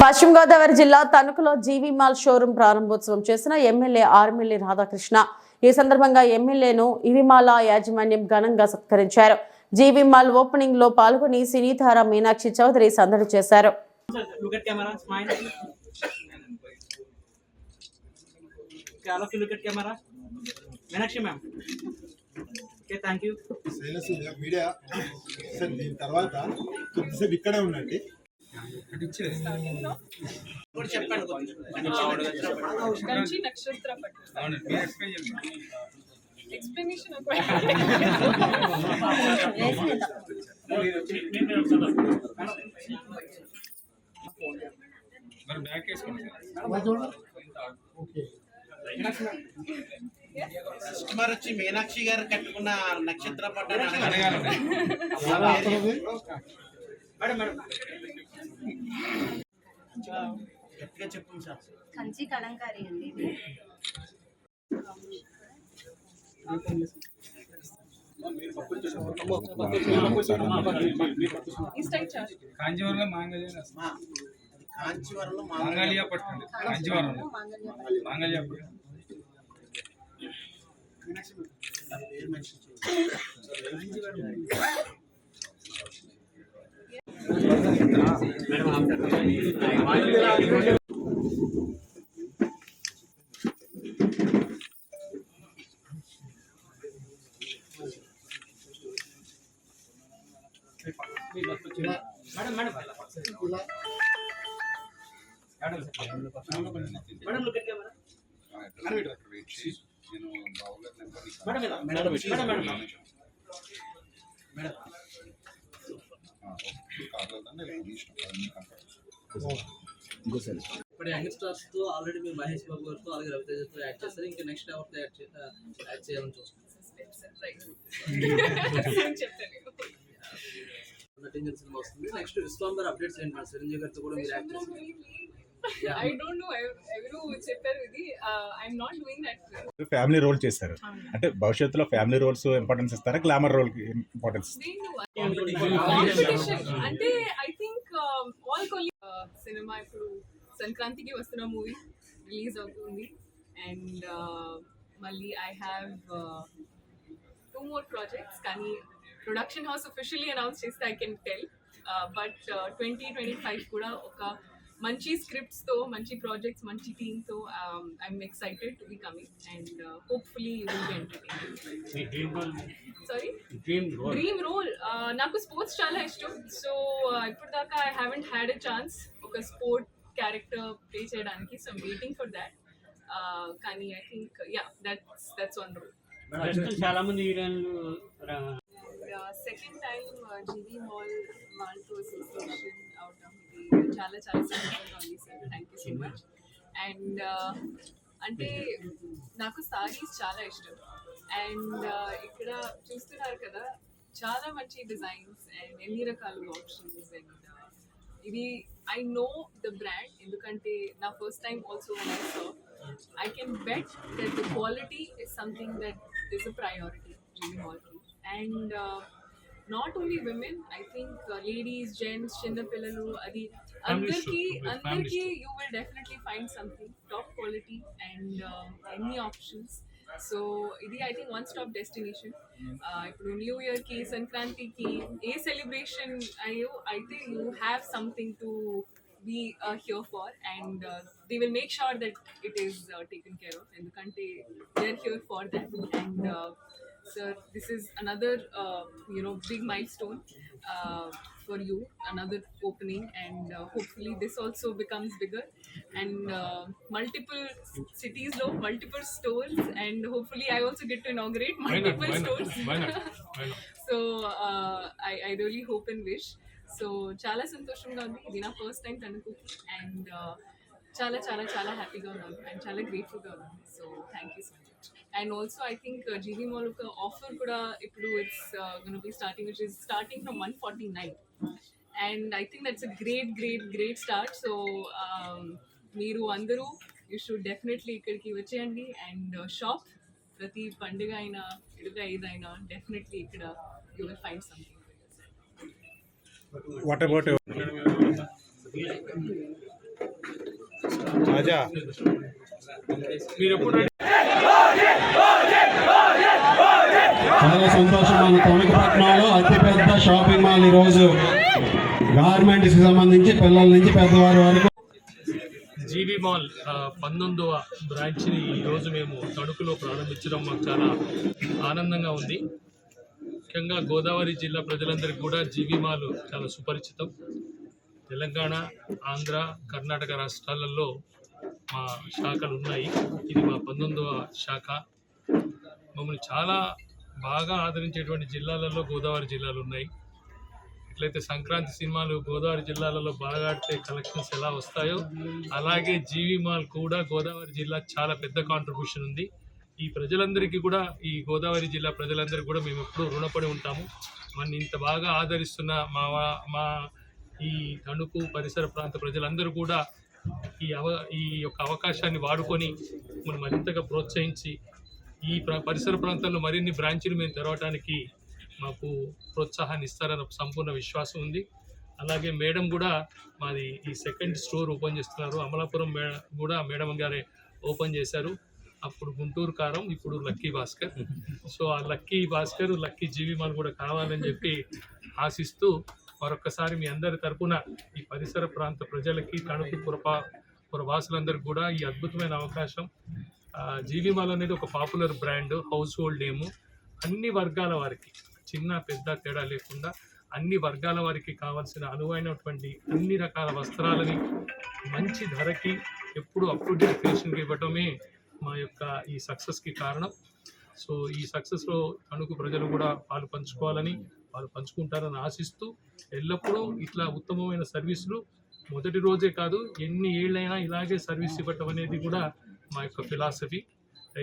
పశ్చిమ గోదావరి జిల్లా తణుకులో జీవీ మాల్ షోరూం ప్రారంభోత్సవం చేసిన ఎమ్మెల్యే ఆర్మిల్లి రాధాకృష్ణ ఈ సందర్భంగా ఎమ్మెల్యేను ఇవిమాల యాజమాన్యం ఘనంగా సత్కరించారు. జీవీ మాల్ ఓపెనింగ్ లో పాల్గొని సినీతార మీనాక్షి చౌదరి సందడి చేశారు. ఇక్కడే ఉండండి. కస్టమర్ వచ్చి మీనాక్షి గారు కట్టుకున్న నక్షత్ర పట్టాలు గట్టిగా చెప్పండి సార్. కంచి కలంకారీ అండి ఇది. కాంచీవరంలో మాంగళ్య పట్టండి. కాంచీవరంలో మాంగళ్య పట్టండి. ఇప్పుడు యంగ్స్టర్స్ తో ఆల్రెడీ మీరు మహేష్ బాబు గారితో అలాగే రవితేజతో యాడ్ చేస్తారు. ఇంకా నెక్స్ట్ ఎవరితో యాడ్ చేయాలని చూస్తున్నారు. సినిమా వస్తుంది. నెక్స్ట్ విశ్వాంబర్ అప్డేట్స్ ఏంటి? చిరంజీవి గారితో కూడా మీరు యాడ్ చేస్తారు. I don't know. ఎవరు చెప్పారు ఇది. I'm not doing that. Family role చేశారు అంటే భవిష్యత్తులో ఫ్యామిలీ రోల్స్ ఇంపార్టెన్స్ ఇస్తారా, గ్లామర్ రోల్ కి ఇంపార్టెన్స్? అంటే ఐ థింక్ ఆల్ సినిమా ఇప్పుడు సంక్రాంతికి వస్తున్న మూవీ రిలీజ్ అవుతుంది అండ్ మళ్ళీ ఐ హ్యావ్ 2 more projects కానీ ప్రొడక్షన్ హౌస్ అఫీషియల్లీ అనౌన్స్ చేస్తే ఐ కెన్ టెల్ బట్ 2025 కూడా ఒక మంచి స్క్రిప్ట్స్ తో మంచి ప్రాజెక్ట్స్ మంచి టీమ్ తో I'm excited to be coming and hopefully you will be entertaining. Sorry, dream role నాకు స్పోర్ట్స్ చాలా ఇష్టం. సో ఇప్పుడు దాకా I haven't had a chance ఒక స్పోర్ట్ క్యారెక్టర్ ప్లే చేయడానికి. So I'm waiting for that. కానీ I think ya that's one role. చాలా మంది హీరోయిన్లు సెకండ్ టైం జీవీ మాల్ టు అసోసియేషన్ అవడం ఇది చాలా చాలా సంతోషంగా ఉంది sir. Thank you so much. And అంటే నాకు సారీస్ చాలా ఇష్టం అండ్ ఇక్కడ చూస్తున్నారు కదా చాలా మంచి డిజైన్స్ అండ్ ఎన్ని రకాల ఆప్షన్స్ అండ్ ఇది ఐ నో ద బ్రాండ్ ఎందుకంటే నా first time also I can bet that the quality is something that is a priority Jeevee Mall ki. And not only women, I think ladies, gents, chinna pillalu adi andarki you will definitely find something top quality and any options. So idi I think one stop destination. Ippudu new year ki sankranti ki a celebration I think you have something to be here for and they will make sure that it is taken care of endukante they are here for that. And sir, this is another big milestone for you, another opening and hopefully this also becomes bigger and multiple cities lo multiple stores and hopefully I also get to inaugurate multiple stores. Why not? So I really hope and wish. So చాలా సంతోషంగా ఉంది. ఇది నా first time Tanuku and చాలా చాలా చాలా హ్యాపీగా ఉన్నాను అండ్ చాలా గ్రేట్ఫుల్గా ఉన్నాను. So thank you so much. And also I think GV mall ఒక ఆఫర్ కూడా ఇప్పుడు it's gonna B starting which is starting from 149 and I think that's a great start. So మీరు అందరూ యూ షుడ్ డెఫినెట్లీ ఇక్కడికి వచ్చేయండి and shop. ప్రతి పండుగ అయినా ఇడుగా ఏదైనా డెఫినెట్లీ ఇక్కడ you will find something. What about రాజా మీరు ఎప్పుడు రెడీ? చాలా సంతోషం. మన తణుకుపట్నంలో అతిపెద్ద షాపింగ్ మాల్ ఈరోజు గార్మెంట్స్ కి సంబంధించి పిల్లల నుంచి పెద్దవారి వరకు. జీవి మాల్ 19వ బ్రాంచ్ని ఈరోజు మేము తణుకులో ప్రారంభించడం మాకు చాలా ఆనందంగా ఉంది. ముఖ్యంగా గోదావరి జిల్లా ప్రజలందరికీ కూడా జీవి మాల్ చాలా సుపరిచితం. తెలంగాణ, ఆంధ్ర, కర్ణాటక రాష్ట్రాలలో మా శాఖలు ఉన్నాయి. ఇది మా 19వ శాఖ. మమ్మల్ని చాలా బాగా ఆదరించేటువంటి జిల్లాలలో గోదావరి జిల్లాలు ఉన్నాయి. ఎట్లయితే సంక్రాంతి సినిమాలు గోదావరి జిల్లాలలో బాగా ఆడితే కలెక్షన్స్ ఎలా వస్తాయో అలాగే జీవి మాల్ కూడా గోదావరి జిల్లా చాలా పెద్ద కాంట్రిబ్యూషన్ ఉంది. ఈ ప్రజలందరికీ కూడా, ఈ గోదావరి జిల్లా ప్రజలందరికీ కూడా మేము ఎప్పుడూ రుణపడి ఉంటాము. మన ఇంత బాగా ఆదరిస్తున్న మా ఈ తణుకు పరిసర ప్రాంత ప్రజలందరూ కూడా ఈ యొక్క అవకాశాన్ని వాడుకొని మనం మరింతగా ప్రోత్సహించి ఈ పరిసర ప్రాంతాల్లో మరిన్ని బ్రాంచీలు మేము తెరవడానికి మాకు ప్రోత్సాహాన్ని ఇస్తారన్న సంపూర్ణ విశ్వాసం ఉంది. అలాగే మేడం కూడా మాది ఈ సెకండ్ స్టోర్ ఓపెన్ చేస్తున్నారు. అమలాపురం కూడా మేడం గారే ఓపెన్ చేశారు. అప్పుడు గుంటూరు కారం, ఇప్పుడు లక్కీ భాస్కర్. సో ఆ లక్కీ భాస్కర్, లక్కీ జీవి మాల్ కూడా కావాలని చెప్పి ఆశిస్తూ మరొక్కసారి మీ అందరి తరపున ఈ పరిసర ప్రాంత ప్రజలకి, తణుకు పురవాసులందరికీ కూడా ఈ అద్భుతమైన అవకాశం. జీవి మాల్ అనేది ఒక పాపులర్ బ్రాండ్, హౌస్ హోల్డ్ నేము. అన్ని వర్గాల వారికి, చిన్న పెద్ద తేడా లేకుండా అన్ని వర్గాల వారికి కావాల్సిన అనువైనటువంటి అన్ని రకాల వస్త్రాలని మంచి ధరకి ఎప్పుడు అప్ టు డేట్ ఫినిషింగ్ ఇవ్వటమే మా యొక్క ఈ సక్సెస్కి కారణం. సో ఈ సక్సెస్లో తణుకు ప్రజలు కూడా పాలు పంచుకోవాలని, వాళ్ళు పంచుకుంటారని ఆశిస్తూ ఎల్లప్పుడూ ఇట్లా ఉత్తమమైన సర్వీసులు మొదటి రోజే కాదు, ఎన్ని ఏళ్ళైనా ఇలాగే సర్వీస్ ఇవ్వటం అనేది కూడా మా యొక్క ఫిలాసఫీ.